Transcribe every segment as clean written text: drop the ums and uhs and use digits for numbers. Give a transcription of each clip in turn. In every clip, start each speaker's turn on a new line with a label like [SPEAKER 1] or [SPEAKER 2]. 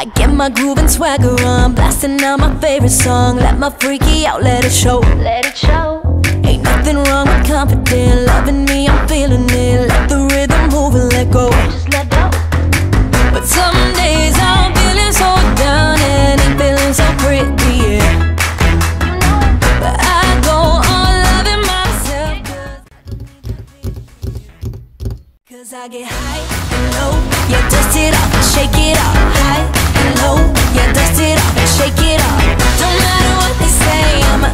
[SPEAKER 1] I get my groove and swagger on, blasting out my favorite song. Let my freaky out, let it show. Let it show. Ain't nothing wrong with confident, loving me, I'm feeling it. Let the rhythm move and let go. Just let go. But some days I'm feeling so down and ain't feeling so pretty, yeah. But I go on loving myself, cause I get high and low, yeah, dust it off and shake it off. High and low, yeah, dust it off and shake it off. Don't matter what they say, I'ma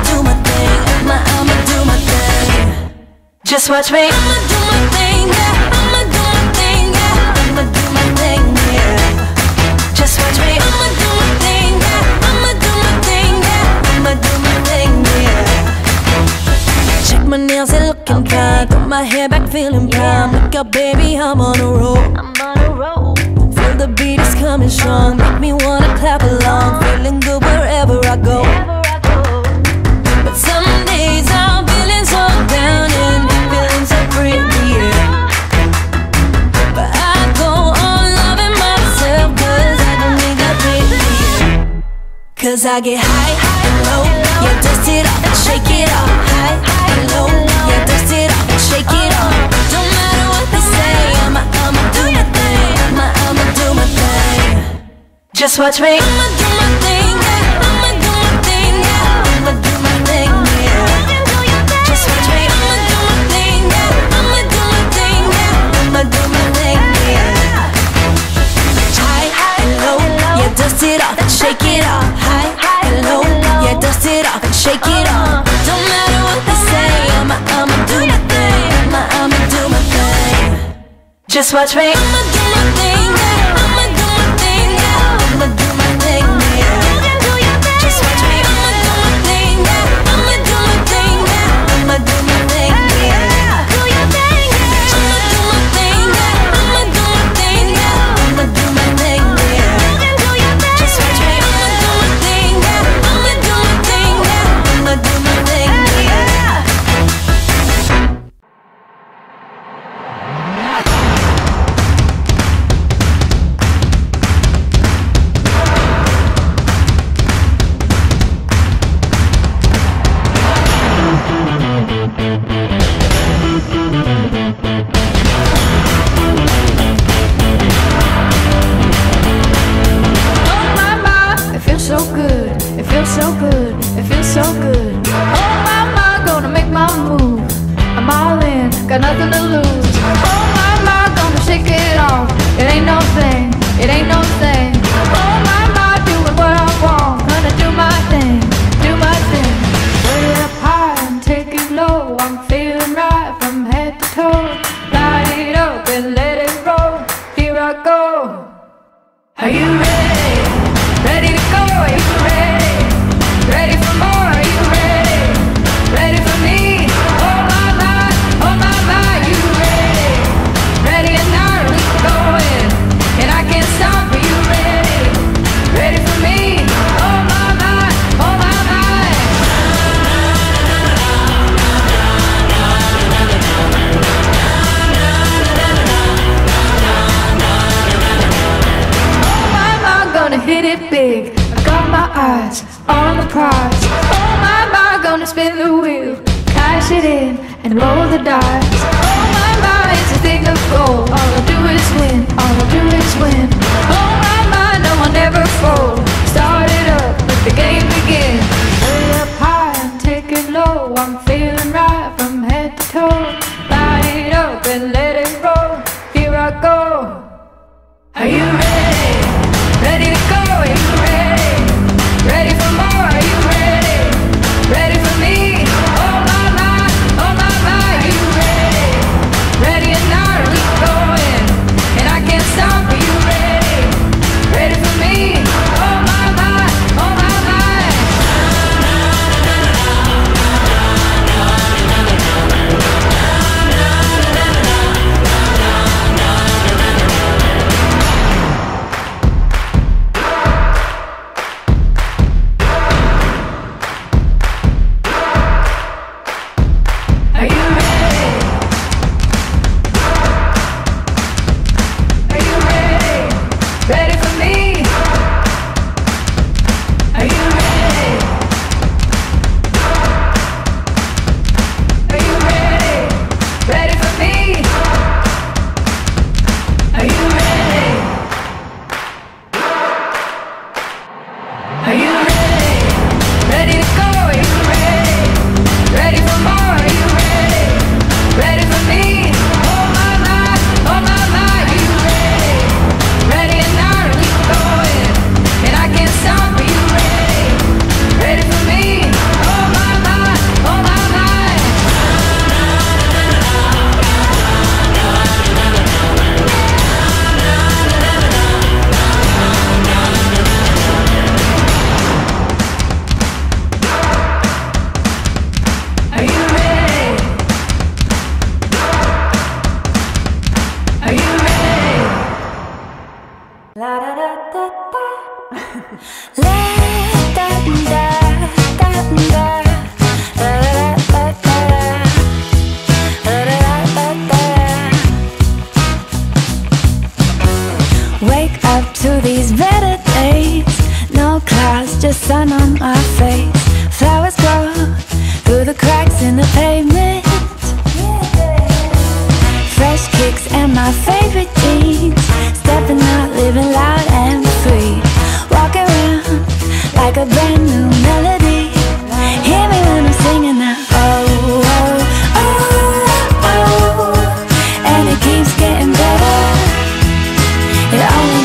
[SPEAKER 1] do my thing. I'ma do my thing. Just watch me. I'ma do my thing, yeah. I'ma do my thing, yeah. I'ma do my thing, yeah. Just watch me. I'ma do my thing, yeah. I'ma do my thing, yeah. I'ma do my thing, yeah. Check my nails, they looking fine. Got my hair back, feeling prime. Look out, baby, I'm on a roll. I'm on a roll. Feel the beat is coming strong. Make me wanna clap along. Feeling good wherever I go. But some days I'm feeling so down and feeling so pretty, yeah. But I go on loving myself, cause I don't need that pretty, yeah. Cause I get high and low, yeah, dust it off and shake it off. High and low, yeah, dust it off and shake it off. Don't matter what they say, I'ma do my thing. I'ma do my thing. Just watch me. I'ma do my thing, yeah. I'ma do my thing, yeah. I'ma do my thing, yeah. Just watch me. I'ma do my thing, yeah. I'ma do my thing, yeah. I'ma do my thing, yeah. High and low, yeah, dust it off and shake it off. High and low, yeah, dust it off and shake it off. Don't matter what they say, I'ma do my thing. I'ma do my thing. Just watch me. I'ma do my thing, yeah. I'ma do my thing, yeah. I'ma do my thing, yeah. Just watch me. I'ma do my thing, yeah. I'ma do my thing, yeah. I'ma do my thing, yeah. Do your thing, yeah. I'ma do my thing, yeah. I'ma do my thing, yeah. I'ma do my thing, yeah. Just watch me. I'ma do my thing, yeah. I'ma do my thing, yeah. I'ma do my thing, yeah.
[SPEAKER 2] Got nothing to lose. Oh my, gonna shake it off. It ain't no thing, it ain't no thing. Oh my, doing what I want. Gonna do my thing, do my thing. Put it up high and take it low. I'm feeling right from head to toe. Light it up and let it roll. Here I go. Are you ready? Ready to go? Are you ready? Ready for more? Are you ready? Ready for me? Oh my, you ready? Ready or not, we going. And I can't stop. Are you ready? Ready for me? Oh my, oh my. Gonna hit it big. I got my eyes on the prize. Oh my, gonna spin the wheel, cash it in and roll the dice. Oh my, it's a thing of gold. All I do is win, all I do is win. Oh my, no one ever fold. Start it up, let the game begin. Put it up high and take it low. I'm feeling right from head to toe. Light it up and let it roll. Here I go. Are you ready? Ready to go? Are you ready? Ready for more? Are you ready? Ready for me? Oh my, you ready? Ready or not, we going. And I
[SPEAKER 1] Wake up to these better days. No clouds, just sun on my face. Flowers grow through the cracks in the pavement. Fresh kicks and my favorite jeans. Stepping out, living loud and free. Walk around like a brand new melody. Hear me when I'm singing now. Oh, oh, oh, oh. And it keeps getting better. It only